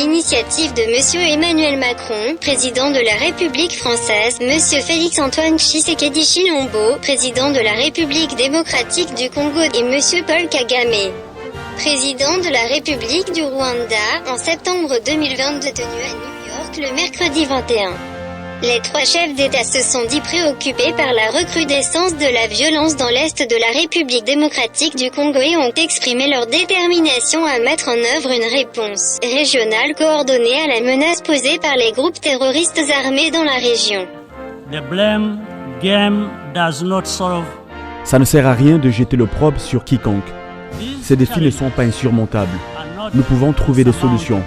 l'initiative de M. Emmanuel Macron, président de la République française, M. Félix-Antoine Tshisekedi Tshilombo, président de la République démocratique du Congo et M. Paul Kagame, président de la République du Rwanda, en septembre 2022 tenu à New York le mercredi 21. Les trois chefs d'État se sont dit préoccupés par la recrudescence de la violence dans l'Est de la République démocratique du Congo et ont exprimé leur détermination à mettre en œuvre une réponse régionale coordonnée à la menace posée par les groupes terroristes armés dans la région. The blame game does not solve. Ça ne sert à rien de jeter l'opprobre sur quiconque. Ces défis ne sont pas insurmontables. Nous pouvons trouver des solutions.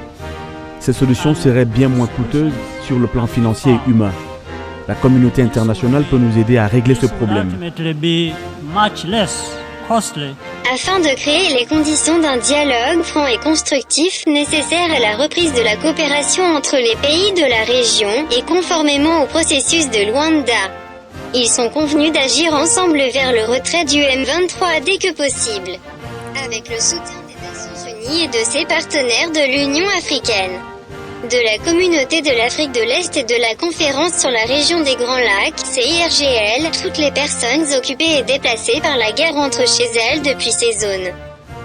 Ces solutions seraient bien moins coûteuses sur le plan financier et humain. La communauté internationale peut nous aider à régler ce problème. Afin de créer les conditions d'un dialogue franc et constructif nécessaire à la reprise de la coopération entre les pays de la région et conformément au processus de Luanda, ils sont convenus d'agir ensemble vers le retrait du M23 dès que possible, avec le soutien des Nations Unies et de ses partenaires de l'Union africaine, de la Communauté de l'Afrique de l'Est et de la Conférence sur la région des Grands Lacs, CIRGL, toutes les personnes occupées et déplacées par la guerre rentrent chez elles depuis ces zones.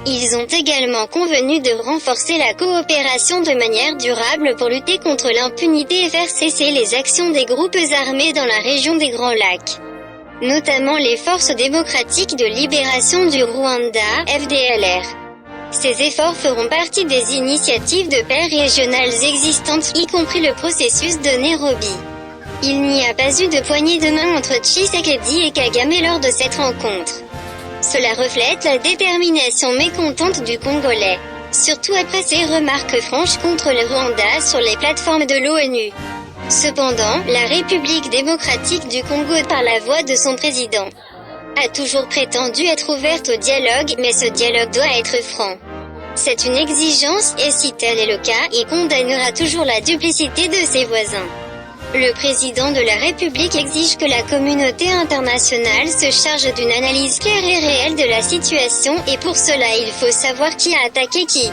Ils ont également convenu de renforcer la coopération de manière durable pour lutter contre l'impunité et faire cesser les actions des groupes armés dans la région des Grands Lacs, notamment les Forces démocratiques de libération du Rwanda, FDLR. Ces efforts feront partie des initiatives de paix régionales existantes, y compris le processus de Nairobi. Il n'y a pas eu de poignée de main entre Tshisekedi et Kagame lors de cette rencontre. Cela reflète la détermination mécontente du Congolais, surtout après ses remarques franches contre le Rwanda sur les plateformes de l'ONU. Cependant, la République démocratique du Congo, par la voix de son président, a toujours prétendu être ouverte au dialogue, mais ce dialogue doit être franc. C'est une exigence et si tel est le cas, il condamnera toujours la duplicité de ses voisins. Le président de la République exige que la communauté internationale se charge d'une analyse claire et réelle de la situation et pour cela il faut savoir qui a attaqué qui.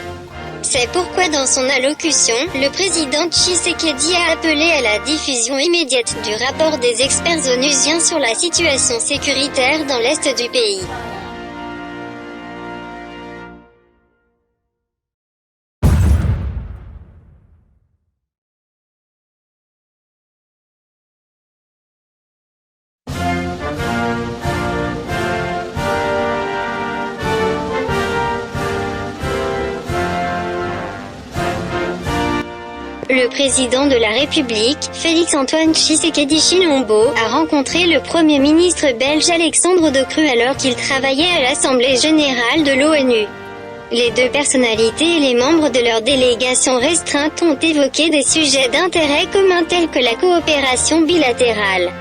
C'est pourquoi dans son allocution, le président Tshisekedi a appelé à la diffusion immédiate du rapport des experts onusiens sur la situation sécuritaire dans l'est du pays. Le président de la République, Félix-Antoine Tshisekedi Tshilombo, a rencontré le Premier ministre belge Alexandre De Croo alors qu'il travaillait à l'Assemblée générale de l'ONU. Les deux personnalités et les membres de leur délégation restreinte ont évoqué des sujets d'intérêt commun tels que la coopération bilatérale,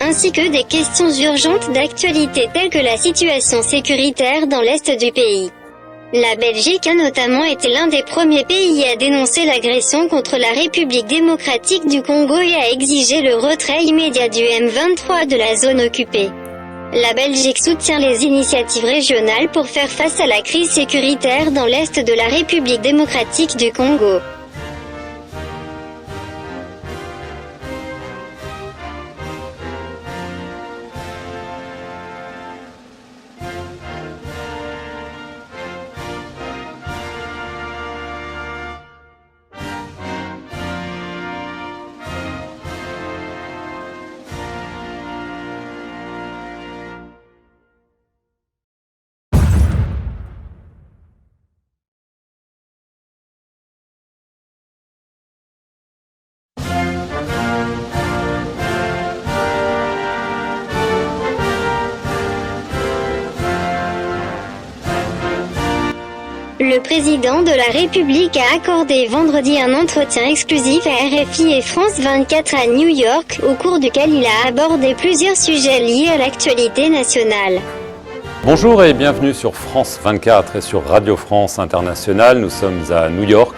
ainsi que des questions urgentes d'actualité telles que la situation sécuritaire dans l'est du pays. La Belgique a notamment été l'un des premiers pays à dénoncer l'agression contre la République démocratique du Congo et à exiger le retrait immédiat du M23 de la zone occupée. La Belgique soutient les initiatives régionales pour faire face à la crise sécuritaire dans l'est de la République démocratique du Congo. Le président de la République a accordé vendredi un entretien exclusif à RFI et France 24 à New York, au cours duquel il a abordé plusieurs sujets liés à l'actualité nationale. Bonjour et bienvenue sur France 24 et sur Radio France Internationale. Nous sommes à New York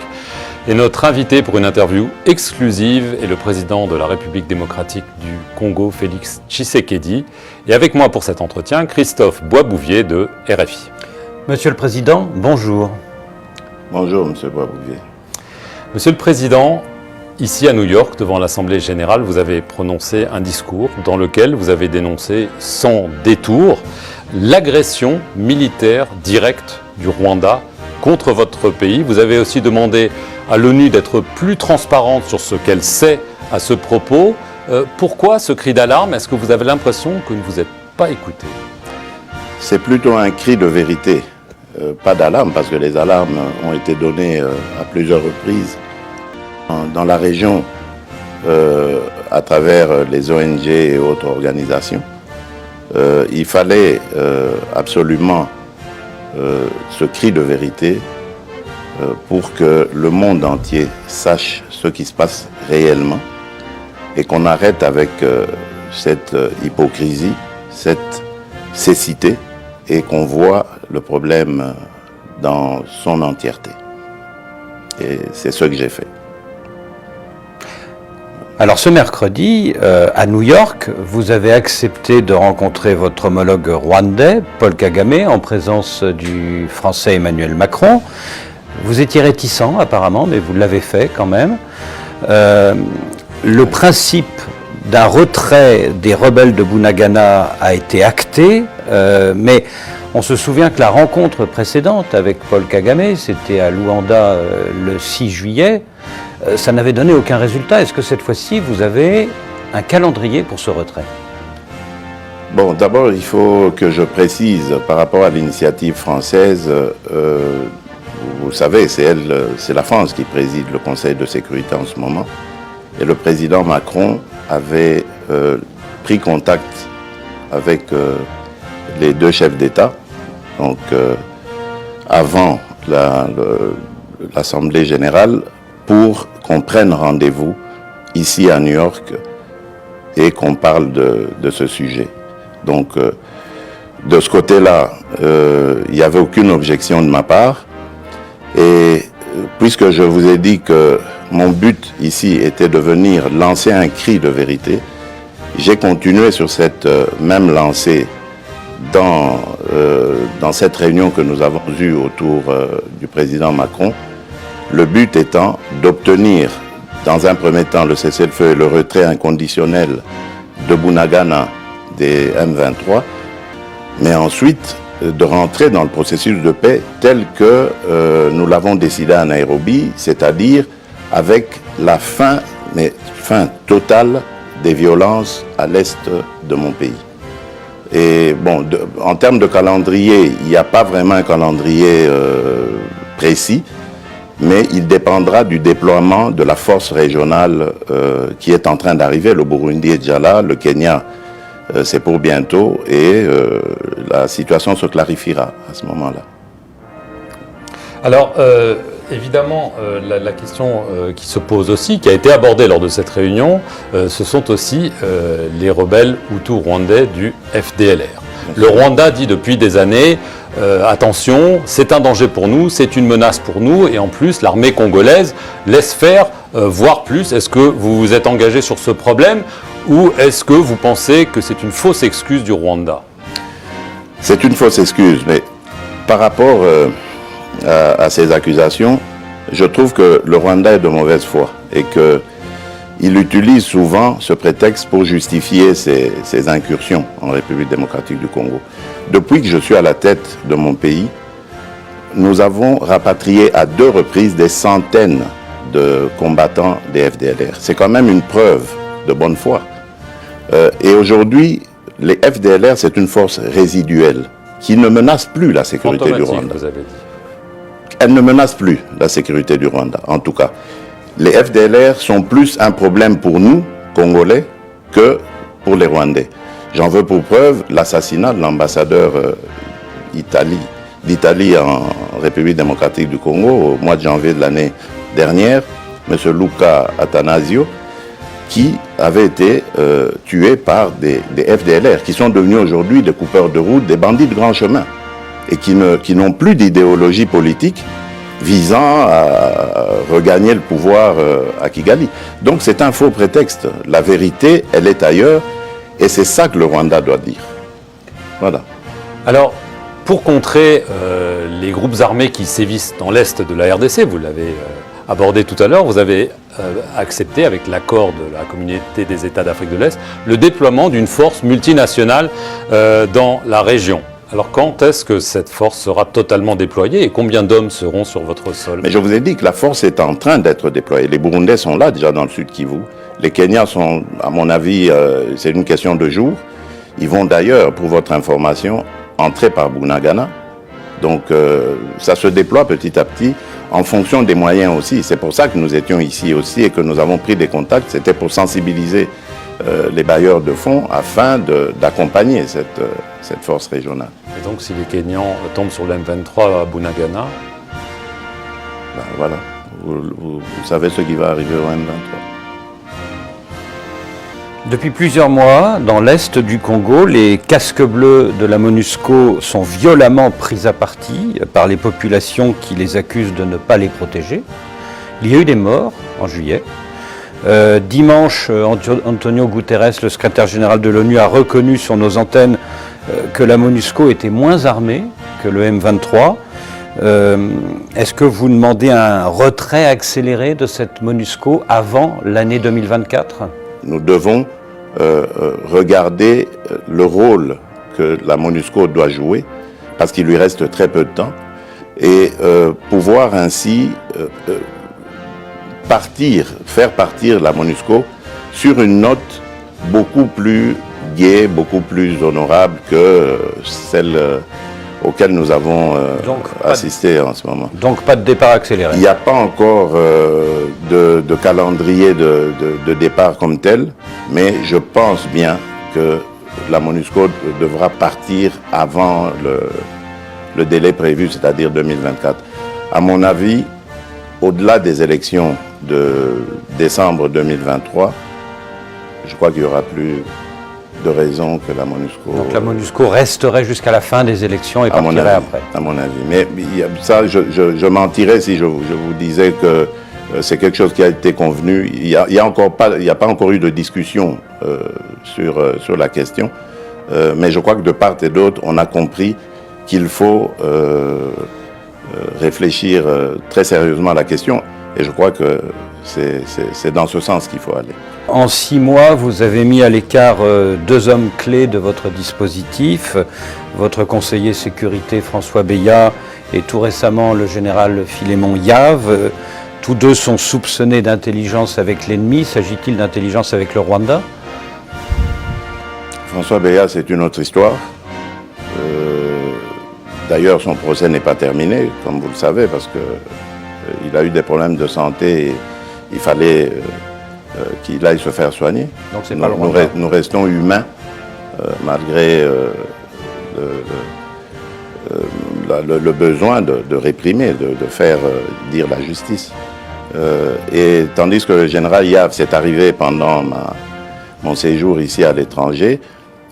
et notre invité pour une interview exclusive est le président de la République démocratique du Congo, Félix Tshisekedi. Et avec moi pour cet entretien, Christophe Boisbouvier de RFI. Monsieur le Président, bonjour. Bonjour, Monsieur Boisbouvier. Monsieur le Président, ici à New York, devant l'Assemblée générale, vous avez prononcé un discours dans lequel vous avez dénoncé sans détour l'agression militaire directe du Rwanda contre votre pays. Vous avez aussi demandé à l'ONU d'être plus transparente sur ce qu'elle sait à ce propos. Pourquoi ce cri d'alarme? Est-ce que vous avez l'impression que vous n'êtes pas écouté? C'est plutôt un cri de vérité, pas d'alarme, parce que les alarmes ont été données à plusieurs reprises dans la région à travers les ONG et autres organisations. Il fallait absolument ce cri de vérité pour que le monde entier sache ce qui se passe réellement et qu'on arrête avec cette hypocrisie, cette cécité, et qu'on voit le problème dans son entièreté. Et c'est ce que j'ai fait. Alors ce mercredi, à New York, vous avez accepté de rencontrer votre homologue rwandais, Paul Kagame, en présence du Français Emmanuel Macron. Vous étiez réticent apparemment, mais vous l'avez fait quand même. Le principe d'un retrait des rebelles de Bunagana a été acté, mais on se souvient que la rencontre précédente avec Paul Kagame, c'était à Luanda le 6 juillet, ça n'avait donné aucun résultat. Est-ce que cette fois-ci, vous avez un calendrier pour ce retrait? Bon, d'abord, il faut que je précise par rapport à l'initiative française, vous savez, c'est la France qui préside le Conseil de sécurité en ce moment, et le président Macron avait pris contact avec les deux chefs d'État, donc avant l'Assemblée générale, pour qu'on prenne rendez-vous ici à New York et qu'on parle de ce sujet. Donc, de ce côté-là, il n'y avait aucune objection de ma part. Et puisque je vous ai dit que mon but ici était de venir lancer un cri de vérité, j'ai continué sur cette même lancée dans cette réunion que nous avons eue autour du président Macron. Le but étant d'obtenir, dans un premier temps, le cessez-le-feu et le retrait inconditionnel de Bunagana des M23, mais ensuite de rentrer dans le processus de paix tel que nous l'avons décidé à Nairobi, c'est-à-dire avec la fin totale des violences à l'est de mon pays. Et bon, en termes de calendrier, il n'y a pas vraiment un calendrier précis, mais il dépendra du déploiement de la force régionale qui est en train d'arriver. Le Burundi est déjà là, le Kenya, c'est pour bientôt, et la situation se clarifiera à ce moment-là. Alors, évidemment, la question qui se pose aussi, qui a été abordée lors de cette réunion, ce sont aussi les rebelles hutus rwandais du FDLR. Le Rwanda dit depuis des années, attention, c'est un danger pour nous, c'est une menace pour nous, et en plus, l'armée congolaise laisse faire, voire plus. Est-ce que vous vous êtes engagé sur ce problème, ou est-ce que vous pensez que c'est une fausse excuse du Rwanda? C'est une fausse excuse, mais par rapport à ces accusations, je trouve que le Rwanda est de mauvaise foi et qu'il utilise souvent ce prétexte pour justifier ses incursions en République démocratique du Congo. Depuis que je suis à la tête de mon pays, nous avons rapatrié à 2 reprises des centaines de combattants des FDLR. C'est quand même une preuve de bonne foi. Et aujourd'hui, les FDLR, c'est une force résiduelle qui ne menace plus la sécurité du Rwanda. Vous avez dit. Elle ne menace plus la sécurité du Rwanda, en tout cas. Les FDLR sont plus un problème pour nous, Congolais, que pour les Rwandais. J'en veux pour preuve l'assassinat de l'ambassadeur d'Italie en République démocratique du Congo au mois de janvier de l'année dernière, M. Luca Attanasio, qui avait été tué par des FDLR, qui sont devenus aujourd'hui des coupeurs de route, des bandits de grand chemin, et qui n'ont plus d'idéologie politique visant à regagner le pouvoir à Kigali. Donc c'est un faux prétexte. La vérité, elle est ailleurs, et c'est ça que le Rwanda doit dire. Voilà. Alors, pour contrer les groupes armés qui sévissent dans l'est de la RDC, vous l'avez abordé tout à l'heure, vous avez accepté, avec l'accord de la communauté des États d'Afrique de l'Est, le déploiement d'une force multinationale dans la région. Alors quand est-ce que cette force sera totalement déployée et combien d'hommes seront sur votre sol? Mais je vous ai dit que la force est en train d'être déployée. Les Burundais sont là déjà dans le sud Kivu. Les Kenyans sont, à mon avis, c'est une question de jours. Ils vont d'ailleurs, pour votre information, entrer par Bunagana. Donc ça se déploie petit à petit en fonction des moyens aussi. C'est pour ça que nous étions ici aussi et que nous avons pris des contacts. C'était pour sensibiliser les bailleurs de fonds afin d'accompagner cette force régionale. Et donc si les Kenyans tombent sur le M23 à Bunagana, ben voilà, vous savez ce qui va arriver au M23. Depuis plusieurs mois, dans l'est du Congo, les casques bleus de la MONUSCO sont violemment pris à partie par les populations qui les accusent de ne pas les protéger. Il y a eu des morts en juillet. Dimanche, Antonio Guterres, le secrétaire général de l'ONU, a reconnu sur nos antennes que la MONUSCO était moins armée que le M23. Est-ce que vous demandez un retrait accéléré de cette MONUSCO avant l'année 2024 ? Nous devons regarder le rôle que la MONUSCO doit jouer, parce qu'il lui reste très peu de temps, et pouvoir ainsi faire partir la MONUSCO sur une note beaucoup plus gaie, beaucoup plus honorable que celle auquel nous avons assisté en ce moment. Donc pas de départ accéléré. Il n'y a pas encore de calendrier de départ comme tel, mais je pense bien que la MONUSCO devra partir avant le délai prévu, c'est-à-dire 2024. À mon avis, au-delà des élections de décembre 2023, je crois qu'il n'y aura plus de raison que la MONUSCO... Donc la MONUSCO resterait jusqu'à la fin des élections et partirait après. À mon avis. Mais ça, je mentirais si je vous disais que c'est quelque chose qui a été convenu. Il n'y a pas encore eu de discussion sur la question. Mais je crois que de part et d'autre, on a compris qu'il faut réfléchir très sérieusement à la question. Et je crois que c'est dans ce sens qu'il faut aller. En 6 mois, vous avez mis à l'écart 2 hommes clés de votre dispositif, votre conseiller sécurité François Beya et tout récemment le général Philémon Yave. Tous deux sont soupçonnés d'intelligence avec l'ennemi. S'agit-il d'intelligence avec le Rwanda? François Beya, c'est une autre histoire. D'ailleurs, son procès n'est pas terminé, comme vous le savez, parce qu'il a eu des problèmes de santé et il fallait qu'il aille se faire soigner. Donc c'est pas le Rwanda. Nous restons humains, malgré le besoin de réprimer, de faire dire la justice. Et tandis que le général Yave s'est arrivé pendant mon séjour ici à l'étranger,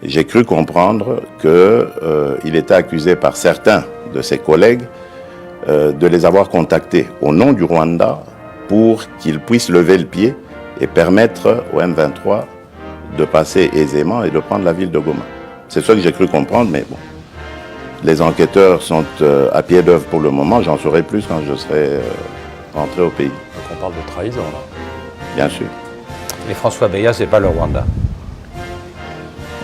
j'ai cru comprendre qu'il était accusé par certains de ses collègues de les avoir contactés au nom du Rwanda pour qu'ils puissent lever le pied et permettre au M23 de passer aisément et de prendre la ville de Goma. C'est ça que j'ai cru comprendre, mais bon. Les enquêteurs sont à pied d'œuvre pour le moment, j'en saurai plus quand je serai rentré au pays. Donc on parle de trahison là. Bien sûr. Et François Beya, c'est pas le Rwanda?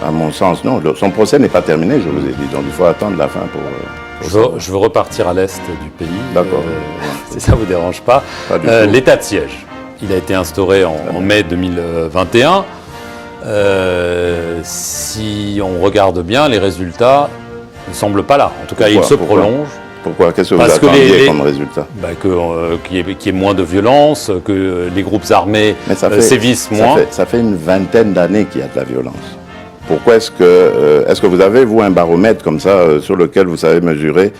À mon sens, non. Son procès n'est pas terminé, je vous ai dit. Donc il faut attendre la fin pour je veux repartir à l'est du pays. D'accord. Si ça ne vous dérange pas. L'état de siège, il a été instauré en mai 2021. Si on regarde bien, les résultats ne semblent pas là. En tout cas, ils se prolongent. Pourquoi? Qu'est-ce que vous attendiez comme résultat? Qu'il y ait moins de violence, que les groupes armés sévissent moins. Ça fait une vingtaine d'années qu'il y a de la violence. Pourquoi est-ce que vous avez, vous, un baromètre comme ça sur lequel vous savez mesurer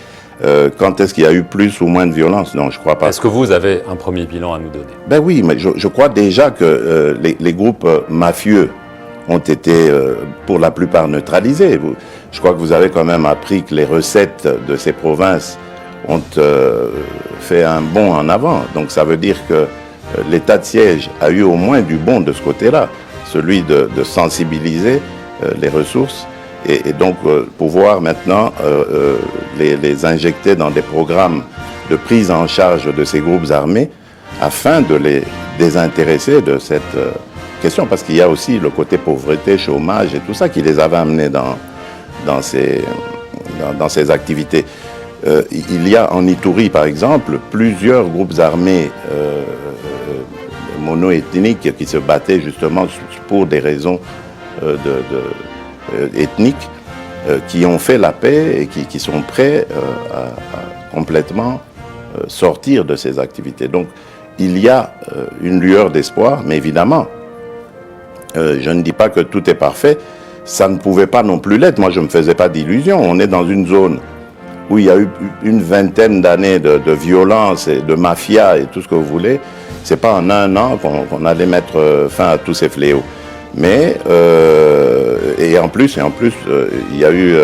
quand est-ce qu'il y a eu plus ou moins de violence? Non, je ne crois pas. Est-ce que vous avez un premier bilan à nous donner? Ben oui, mais je crois déjà que les groupes mafieux ont été pour la plupart neutralisés. Je crois que vous avez quand même appris que les recettes de ces provinces ont fait un bond en avant. Donc ça veut dire que l'état de siège a eu au moins du bon de ce côté-là, celui de sensibiliser les ressources et donc pouvoir maintenant les injecter dans des programmes de prise en charge de ces groupes armés afin de les désintéresser de cette question, parce qu'il y a aussi le côté pauvreté, chômage et tout ça qui les avait amenés dans ces activités. Il y a en Ituri, par exemple, plusieurs groupes armés mono-ethniques qui se battaient justement pour des raisons ethniques, qui ont fait la paix et qui sont prêts à complètement sortir de ces activités. Donc, il y a une lueur d'espoir, mais évidemment, je ne dis pas que tout est parfait. Ça ne pouvait pas non plus l'être. Moi, je ne me faisais pas d'illusions. On est dans une zone où il y a eu une vingtaine d'années de violence et de mafia et tout ce que vous voulez. C'est pas en un an qu'on allait mettre fin à tous ces fléaux. Mais, et en plus, il y a eu,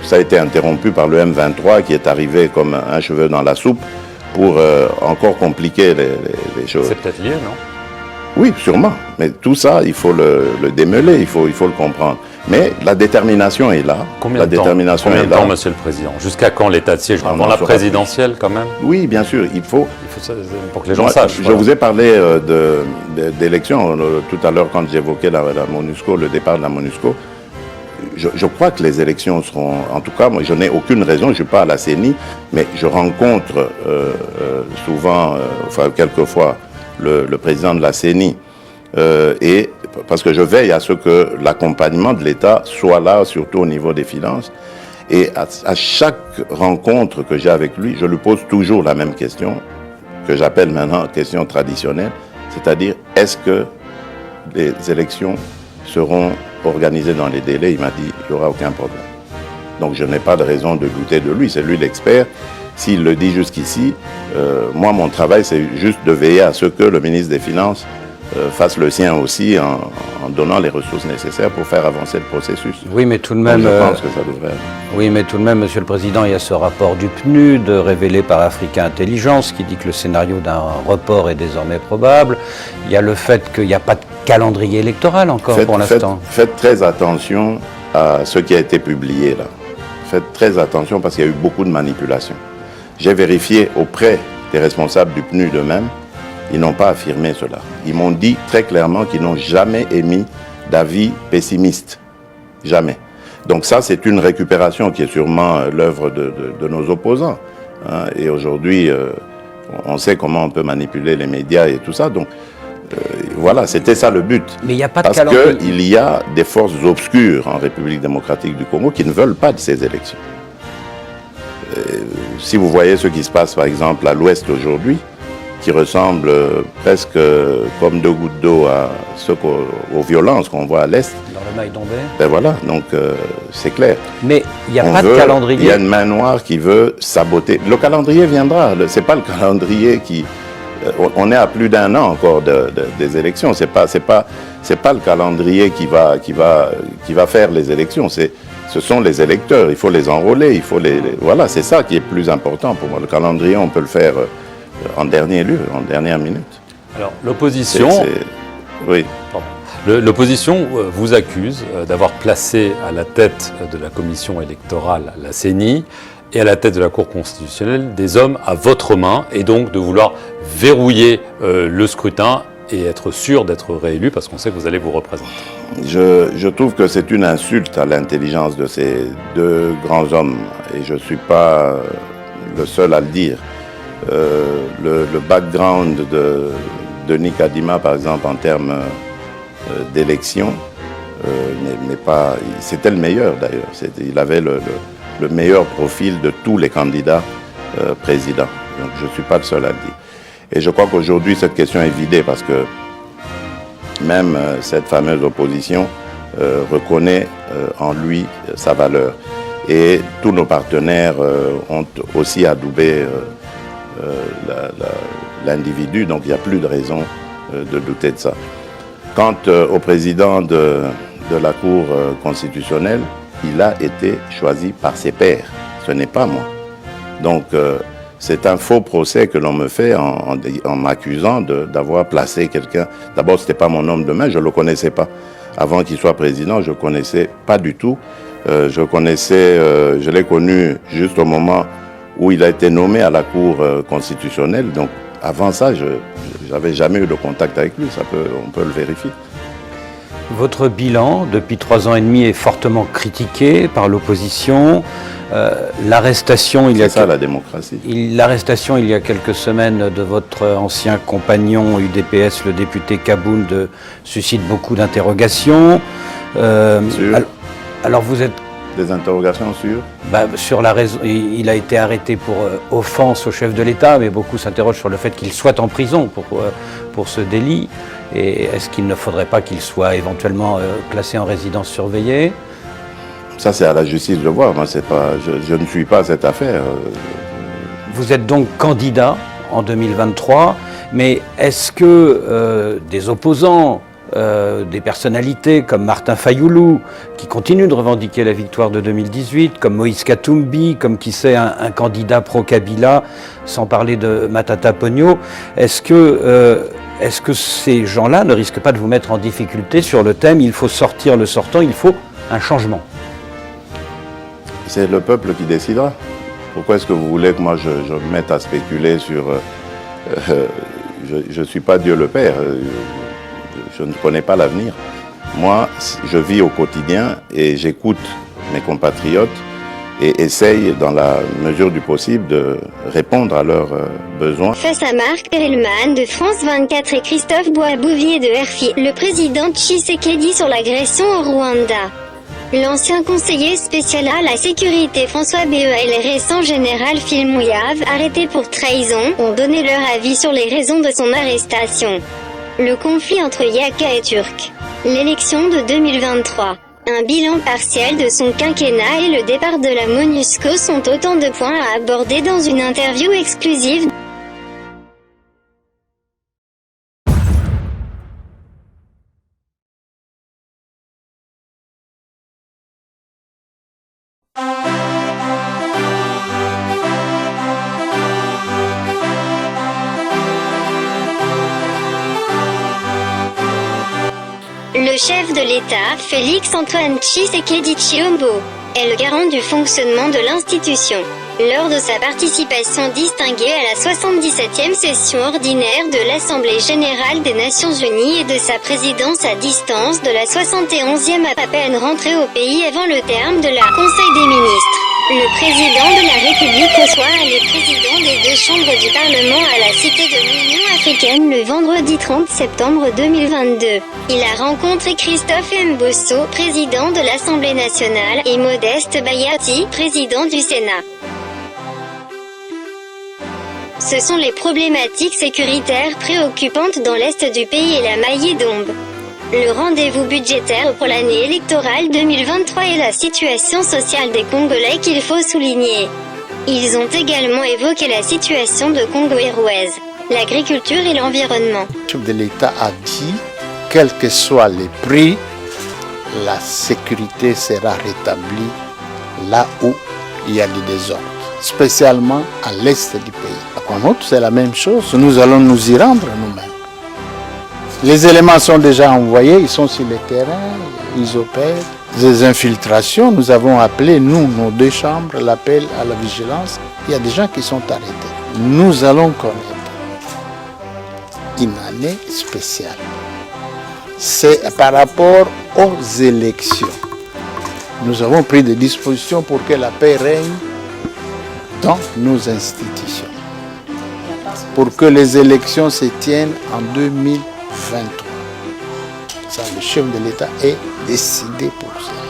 ça a été interrompu par le M23 qui est arrivé comme un cheveu dans la soupe pour encore compliquer les choses. C'est peut-être lié, non? Oui, sûrement. Mais tout ça, il faut le démêler, il faut le comprendre. Mais la détermination est là. Combien de temps, Monsieur le Président? Jusqu'à quand l'état de siège? Avant la présidentielle, quand même? Oui, bien sûr. Il faut ça, pour que les gens sachent. Je vous ai parlé d'élections tout à l'heure quand j'évoquais la MONUSCO, le départ de la MONUSCO. Je crois que les élections seront... En tout cas, moi, je n'ai aucune raison, je ne suis pas à la CENI, mais je rencontre souvent, enfin quelquefois, le président de la CENI, et parce que je veille à ce que l'accompagnement de l'État soit là, surtout au niveau des finances. Et à chaque rencontre que j'ai avec lui, je lui pose toujours la même question, que j'appelle maintenant question traditionnelle, c'est-à-dire, est-ce que les élections seront organisées dans les délais? Il m'a dit, il n'y aura aucun problème. Donc je n'ai pas de raison de douter de lui, c'est lui l'expert. S'il le dit jusqu'ici, moi, mon travail, c'est juste de veiller à ce que le ministre des Finances fasse le sien aussi en donnant les ressources nécessaires pour faire avancer le processus. Oui, mais tout de même... Donc, je pense que ça devrait... Oui, mais tout de même, Monsieur le Président, il y a ce rapport du PNUD révélé par Africa Intelligence qui dit que le scénario d'un report est désormais probable. Il y a le fait qu'il n'y a pas de calendrier électoral encore pour l'instant. Faites très attention à ce qui a été publié là. Faites très attention parce qu'il y a eu beaucoup de manipulations. J'ai vérifié auprès des responsables du PNUD eux-mêmes, ils n'ont pas affirmé cela. Ils m'ont dit très clairement qu'ils n'ont jamais émis d'avis pessimiste. Jamais. Donc ça, c'est une récupération qui est sûrement l'œuvre de nos opposants. Hein. Et aujourd'hui, on sait comment on peut manipuler les médias et tout ça. Donc voilà, c'était ça le but. Mais il n'y a pas de Parce qu'il y a des forces obscures en République démocratique du Congo qui ne veulent pas de ces élections. Si vous voyez ce qui se passe, par exemple, à l'Ouest aujourd'hui, qui ressemble presque comme deux gouttes d'eau aux violences qu'on voit à l'Est. Dans le Maïdombe. Ben voilà, donc c'est clair. Mais il n'y a pas de calendrier. Il y a une main noire qui veut saboter. Le calendrier viendra, ce n'est pas le calendrier qui... On est à plus d'un an encore des élections, c'est pas le calendrier qui va faire les élections, ce sont les électeurs, il faut les enrôler, voilà, c'est ça qui est plus important pour moi. Le calendrier, on peut le faire en dernier lieu, en dernière minute. Alors, l'opposition... Oui. L'opposition vous accuse d'avoir placé à la tête de la commission électorale, la CENI, et à la tête de la Cour constitutionnelle, des hommes à votre main, et donc de vouloir verrouiller le scrutin et être sûr d'être réélu, parce qu'on sait que vous allez vous représenter. Je trouve que c'est une insulte à l'intelligence de ces deux grands hommes, et je ne suis pas le seul à le dire. Le background de Denis Kadima, par exemple, en termes d'élection, n'est pas... C'était le meilleur, d'ailleurs. Il avait le meilleur profil de tous les candidats présidents. Donc je ne suis pas le seul à le dire. Et je crois qu'aujourd'hui, cette question est vidée parce que même cette fameuse opposition reconnaît en lui sa valeur. Et tous nos partenaires ont aussi adoubé l'individu, donc il n'y a plus de raison de douter de ça. Quant au président de la Cour constitutionnelle, il a été choisi par ses pairs, ce n'est pas moi. Donc c'est un faux procès que l'on me fait en m'accusant d'avoir placé quelqu'un. D'abord, ce n'était pas mon homme de main, je ne le connaissais pas. Avant qu'il soit président, je ne connaissais pas du tout. Je l'ai connu juste au moment où il a été nommé à la Cour constitutionnelle. Donc Avant ça, je n'avais jamais eu de contact avec lui, on peut le vérifier. Votre bilan, depuis 3 ans et demi, est fortement critiqué par l'opposition. L'arrestation, C'est ça la démocratie. L'arrestation il y a quelques semaines de votre ancien compagnon UDPS, le député Kabound, suscite beaucoup d'interrogations. Alors vous êtes... Des interrogations sur la raison. Il a été arrêté pour offense au chef de l'État, mais beaucoup s'interrogent sur le fait qu'il soit en prison pour ce délit. Et est-ce qu'il ne faudrait pas qu'il soit éventuellement placé en résidence surveillée? Ça, c'est à la justice de voir. Moi, je ne suis pas cette affaire. Vous êtes donc candidat en 2023, mais est-ce que des opposants, des personnalités comme Martin Fayoulou, qui continuent de revendiquer la victoire de 2018, comme Moïse Katumbi, comme qui sait un candidat pro-Kabila, sans parler de Matata Ponyo, est-ce que ces gens-là ne risquent pas de vous mettre en difficulté sur le thème « Il faut sortir le sortant, il faut un changement » ? C'est le peuple qui décidera. Pourquoi est-ce que vous voulez que moi je me mette à spéculer sur... je ne suis pas Dieu le Père. Je ne connais pas l'avenir. Moi, je vis au quotidien et j'écoute mes compatriotes et essaye, dans la mesure du possible, de répondre à leurs besoins. Face à Marc Perelman de France 24 et Christophe Bois-Bouvier de RFI, le président Tshisekedi sur l'agression au Rwanda. L'ancien conseiller spécial à la sécurité François Bel et le récent général Phil Mouillave, arrêté pour trahison, ont donné leur avis sur les raisons de son arrestation. Le conflit entre Yaka et Turc. L'élection de 2023. Un bilan partiel de son quinquennat et le départ de la MONUSCO sont autant de points à aborder dans une interview exclusive. Le chef de l'État, Félix-Antoine Tshisekedi Tshilombo, est le garant du fonctionnement de l'institution. Lors de sa participation distinguée à la 77e session ordinaire de l'Assemblée générale des Nations unies et de sa présidence à distance de la 71e à peine rentrée au pays avant le terme de la Conseil des ministres. Le président de la République reçoit les présidents des 2 chambres du Parlement à la Cité de l'Union africaine le vendredi 30 septembre 2022. Il a rencontré Christophe Mbosso, président de l'Assemblée nationale, et Modeste Bayati, président du Sénat. Ce sont les problématiques sécuritaires préoccupantes dans l'est du pays et la Maïe-Dombe. Le rendez-vous budgétaire pour l'année électorale 2023 et la situation sociale des Congolais qu'il faut souligner. Ils ont également évoqué la situation de Congo-Airways, l'agriculture et l'environnement. Le chef de l'État a dit, quels que soient les prix, la sécurité sera rétablie là où il y a du désordre, spécialement à l'est du pays. En outre, c'est la même chose, nous allons nous y rendre nous-mêmes. Les éléments sont déjà envoyés, ils sont sur le terrain, ils opèrent. Des infiltrations, nous avons appelé, nous, nos 2 chambres, l'appel à la vigilance. Il y a des gens qui sont arrêtés. Nous allons connaître une année spéciale. C'est par rapport aux élections. Nous avons pris des dispositions pour que la paix règne dans nos institutions. Pour que les élections se tiennent en 2023. Ça, le chef de l'État est décidé pour ça.